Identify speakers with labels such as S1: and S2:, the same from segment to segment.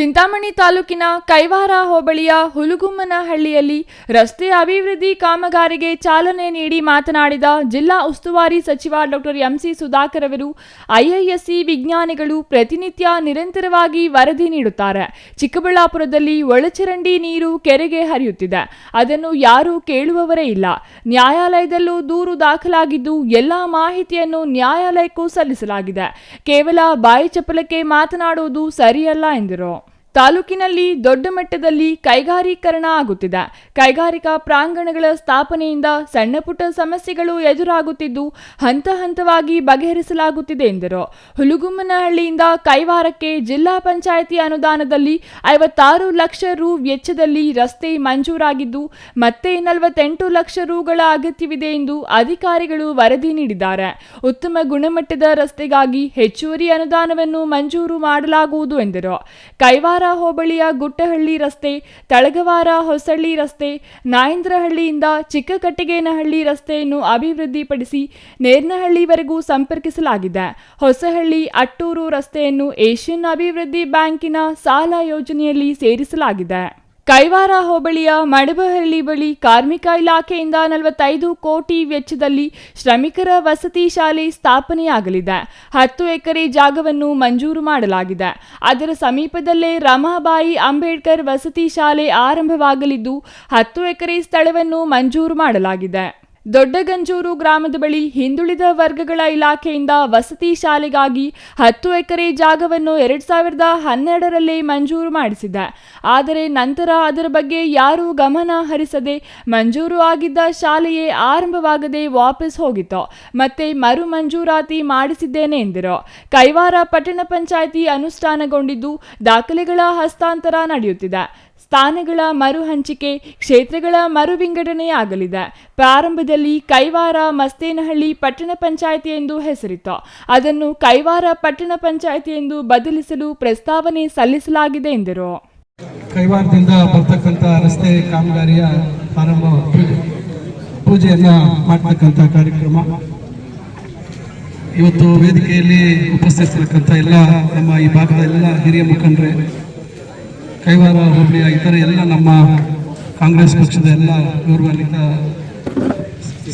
S1: ಚಿಂತಾಮಣಿ ತಾಲೂಕಿನ ಕೈವಾರ ಹೋಬಳಿಯ ಹುಲುಗುಮ್ಮನಹಳ್ಳಿಯಲ್ಲಿ ರಸ್ತೆ ಅಭಿವೃದ್ಧಿ ಕಾಮಗಾರಿಗೆ ಚಾಲನೆ ನೀಡಿ ಮಾತನಾಡಿದ ಜಿಲ್ಲಾ ಉಸ್ತುವಾರಿ ಸಚಿವ ಡಾಕ್ಟರ್ ಎಂಸಿ ಸುಧಾಕರ್ ಅವರು, ಐಐಎಸ್ಸಿ ವಿಜ್ಞಾನಿಗಳು ಪ್ರತಿನಿತ್ಯ ನಿರಂತರವಾಗಿ ವರದಿ ನೀಡುತ್ತಾರೆ. ಚಿಕ್ಕಬಳ್ಳಾಪುರದಲ್ಲಿ ಒಳಚರಂಡಿ ನೀರು ಕೆರೆಗೆ ಹರಿಯುತ್ತಿದೆ. ಅದನ್ನು ಯಾರೂ ಕೇಳುವವರೇ ಇಲ್ಲ. ನ್ಯಾಯಾಲಯದಲ್ಲೂ ದೂರು ದಾಖಲಾಗಿದ್ದು ಎಲ್ಲಾ ಮಾಹಿತಿಯನ್ನು ನ್ಯಾಯಾಲಯಕ್ಕೂ ಸಲ್ಲಿಸಲಾಗಿದೆ. ಕೇವಲ ಬಾಯಿ ಚಪಲಕ್ಕೆ ಮಾತನಾಡುವುದು ಸರಿಯಲ್ಲ ಎಂದರು. ತಾಲೂಕಿನಲ್ಲಿ ದೊಡ್ಡ ಮಟ್ಟದಲ್ಲಿ ಕೈಗಾರೀಕರಣ ಆಗುತ್ತಿದೆ. ಕೈಗಾರಿಕಾ ಪ್ರಾಂಗಣಗಳ ಸ್ಥಾಪನೆಯಿಂದ ಸಣ್ಣ ಪುಟ್ಟ ಸಮಸ್ಯೆಗಳು ಎದುರಾಗುತ್ತಿದ್ದು ಹಂತ ಹಂತವಾಗಿ ಬಗೆಹರಿಸಲಾಗುತ್ತಿದೆ ಎಂದರು. ಹುಲುಗುಮ್ಮನಹಳ್ಳಿಯಿಂದ ಕೈವಾರಕ್ಕೆ ಜಿಲ್ಲಾ ಪಂಚಾಯಿತಿ ಅನುದಾನದಲ್ಲಿ 56 ಲಕ್ಷ ರು ವೆಚ್ಚದಲ್ಲಿ ರಸ್ತೆ ಮಂಜೂರಾಗಿದ್ದು ಮತ್ತೆ 48 ಲಕ್ಷ ರುಗಳ ಅಗತ್ಯವಿದೆ ಎಂದು ಅಧಿಕಾರಿಗಳು ವರದಿ ನೀಡಿದ್ದಾರೆ. ಉತ್ತಮ ಗುಣಮಟ್ಟದ ರಸ್ತೆಗಾಗಿ ಹೆಚ್ಚುವರಿ ಅನುದಾನವನ್ನು ಮಂಜೂರು ಮಾಡಲಾಗುವುದು ಎಂದರು. ಕೈವಾರ ಹೋಬಳಿಯ ಗುಟ್ಟಹಳ್ಳಿ ರಸ್ತೆ, ತಳಗವಾರ ಹೊಸಳ್ಳಿ ರಸ್ತೆ, ನಾಯಂದ್ರಹಳ್ಳಿಯಿಂದ ಚಿಕ್ಕಕಟ್ಟಿಗೇನಹಳ್ಳಿ ರಸ್ತೆಯನ್ನು ಅಭಿವೃದ್ಧಿಪಡಿಸಿ ನೇರ್ನಹಳ್ಳಿವರೆಗೂ ಸಂಪರ್ಕಿಸಲಾಗಿದೆ. ಹೊಸಹಳ್ಳಿ ಅಟ್ಟೂರು ರಸ್ತೆಯನ್ನು ಏಷ್ಯನ್ ಅಭಿವೃದ್ಧಿ ಬ್ಯಾಂಕಿನ ಸಾಲ ಯೋಜನೆಯಲ್ಲಿ ಸೇರಿಸಲಾಗಿದೆ. ಕೈವಾರ ಹೋಬಳಿಯ ಮಡಬಹಳ್ಳಿ ಬಳಿ ಕಾರ್ಮಿಕ ಇಲಾಖೆಯಿಂದ 45 ಕೋಟಿ ವೆಚ್ಚದಲ್ಲಿ ಶ್ರಮಿಕರ ವಸತಿ ಶಾಲೆ ಸ್ಥಾಪನೆಯಾಗಲಿದೆ. 10 ಎಕರೆ ಜಾಗವನ್ನು ಮಂಜೂರು ಮಾಡಲಾಗಿದೆ. ಅದರ ಸಮೀಪದಲ್ಲೇ ರಮಾಬಾಯಿ ಅಂಬೇಡ್ಕರ್ ವಸತಿ ಶಾಲೆ ಆರಂಭವಾಗಲಿದ್ದು 10 ಎಕರೆ ಸ್ಥಳವನ್ನು ಮಂಜೂರು ಮಾಡಲಾಗಿದೆ. ದೊಡ್ಡಗಂಜೂರು ಗ್ರಾಮದ ಬಳಿ ಹಿಂದುಳಿದ ವರ್ಗಗಳ ಇಲಾಖೆಯಿಂದ ವಸತಿ ಶಾಲೆಗಾಗಿ 10 ಎಕರೆ ಜಾಗವನ್ನು 2012ರಲ್ಲೇ ಮಂಜೂರು ಮಾಡಿಸಿದೆ. ಆದರೆ ನಂತರ ಅದರ ಬಗ್ಗೆ ಯಾರೂ ಗಮನ ಹರಿಸದೆ ಮಂಜೂರು ಆಗಿದ್ದ ಶಾಲೆಯೇ ಆರಂಭವಾಗದೆ ವಾಪಸ್ ಹೋಗಿತ್ತು. ಮತ್ತೆ ಮರು ಮಂಜೂರಾತಿ ಮಾಡಿಸಿದ್ದೇನೆ ಎಂದರು. ಕೈವಾರ ಪಟ್ಟಣ ಪಂಚಾಯಿತಿ ಅನುಷ್ಠಾನಗೊಂಡಿದ್ದು ದಾಖಲೆಗಳ ಹಸ್ತಾಂತರ ನಡೆಯುತ್ತಿದೆ. ಸ್ಥಾನಗಳ ಮರು ಹಂಚಿಕೆ, ಕ್ಷೇತ್ರಗಳ ಮರು ವಿಂಗಡಣೆಯಾಗಲಿದೆ. ಪ್ರಾರಂಭದಲ್ಲಿ ಕೈವಾರ ಮಸ್ತೇನಹಳ್ಳಿ ಪಟ್ಟಣ ಪಂಚಾಯಿತಿ ಎಂದು ಹೆಸರಿತ್ತು. ಅದನ್ನು ಕೈವಾರ ಪಟ್ಟಣ ಪಂಚಾಯಿತಿ ಎಂದು ಬದಲಿಸಲು ಪ್ರಸ್ತಾವನೆ ಸಲ್ಲಿಸಲಾಗಿದೆ ಎಂದರು.
S2: ಕೈವಾರದಿಂದ ಬರ್ತಕ್ಕಂಥ ರಸ್ತೆ ಕಾಮಗಾರಿಯ ಪ್ರಾರಂಭ ಪೂಜೆಯನ್ನ ಮಾಡತಕ್ಕಂಥ ಕಾರ್ಯಕ್ರಮ ಇವತ್ತು ವೇದಿಕೆಯಲ್ಲಿ ಉಪಸ್ಥಿತರಿರ್ತಕ್ಕಂಥ ಎಲ್ಲ ನಮ್ಮ ಈ ಭಾಗದ ಎಲ್ಲ ಹಿರಿಯ ಮುಖಂಡರೇ, ಕೈವಾರ ಹೋಬಳಿಯ ಇತರ ಎಲ್ಲ ನಮ್ಮ ಕಾಂಗ್ರೆಸ್ ಪಕ್ಷದ ಎಲ್ಲ ಗೌರವಾನ್ವಿತ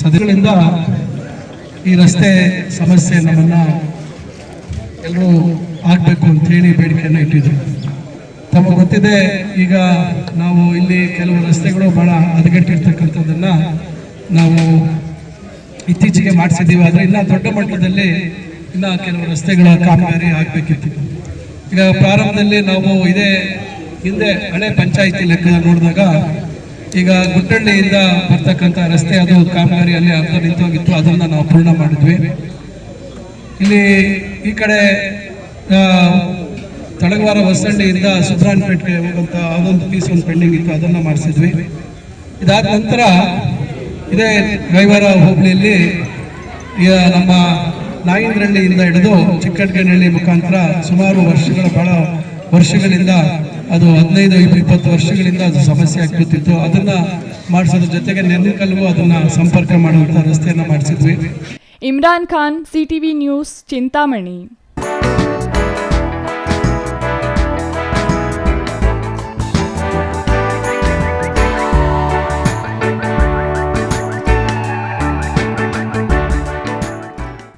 S2: ಸದಸ್ಯರಿಂದ ಈ ರಸ್ತೆ ಸಮಸ್ಯೆ ನಮ್ಮನ್ನ ಎಲ್ಲರೂ ಆಗಬೇಕು ಅಂತ ಹೇಳಿ ಬೇಡಿಕೆಯನ್ನು ಇಟ್ಟಿದ್ರು. ತಮಗೆ ಗೊತ್ತಿದೆ, ಈಗ ನಾವು ಇಲ್ಲಿ ಕೆಲವು ರಸ್ತೆಗಳು ಬಹಳ ಹದಗೆಟ್ಟಿರ್ತಕ್ಕಂಥದ್ದನ್ನ ನಾವು ಇತ್ತೀಚೆಗೆ ಮಾಡಿಸಿದ್ದೀವಿ. ಆದರೆ ಇನ್ನ ದೊಡ್ಡ ಮಟ್ಟದಲ್ಲಿ ಇನ್ನ ಕೆಲವು ರಸ್ತೆಗಳ ಕಾಮಗಾರಿ ಆಗಬೇಕಿತ್ತು. ಈಗ ಪ್ರಾರಂಭದಲ್ಲಿ ನಾವು ಇದೇ ಹಿಂದೆ ಹಳೆ ಪಂಚಾಯಿತಿ ಲೆಕ್ಕ ನೋಡಿದಾಗ ಈಗ ಗುಟ್ಟಳ್ಳಿಯಿಂದ ಬರ್ತಕ್ಕಂಥ ರಸ್ತೆ ಅದು ಕಾಮಗಾರಿ ಅಲ್ಲಿ ಅರ್ಧ ನಿಂತೋಗಿತ್ತು. ಅದನ್ನ ನಾವು ಪೂರ್ಣ ಮಾಡಿದ್ವಿ. ಇಲ್ಲಿ ಈ ಕಡೆ ತಳಗವಾರ ಹೊಸಳ್ಳಿಯಿಂದ ಸುಬ್ರಾನ್ಪೇಟೆಗೆ ಹೋಗುವಂತ ಅದೊಂದು ಪೀಸ್ ಒಂದು ಪೆಂಡಿಂಗ್ ಇತ್ತು, ಅದನ್ನ ಮಾಡಿಸಿದ್ವಿ. ಇದಾದ ನಂತರ ಇದೇ ಕೈವಾರ ಹೋಬಳಿಯಲ್ಲಿ ನಮ್ಮ ನಾಯಂದ್ರಹಳ್ಳಿಯಿಂದ ಹಿಡಿದು ಚಿಕ್ಕಟಗೇನಹಳ್ಳಿ ಮುಖಾಂತರ ಸುಮಾರು ಬಹಳ ವರ್ಷಗಳಿಂದ ಅದು 15-20 ವರ್ಷಗಳಿಂದ ಅದು ಸಮಸ್ಯೆ ಆಗ್ತಿತ್ತು. ಅದನ್ನ ಮಾಡಿಸೋದ್ರ ಜೊತೆಗೆ ನೆನ್ಕಲ್ಗೂ ಅದನ್ನ ಸಂಪರ್ಕ ಮಾಡುವಂತ ರಸ್ತೆಯನ್ನ ಮಾಡಿಸಿದ್ವಿ.
S1: Imran Khan, CTV news, Chintamani.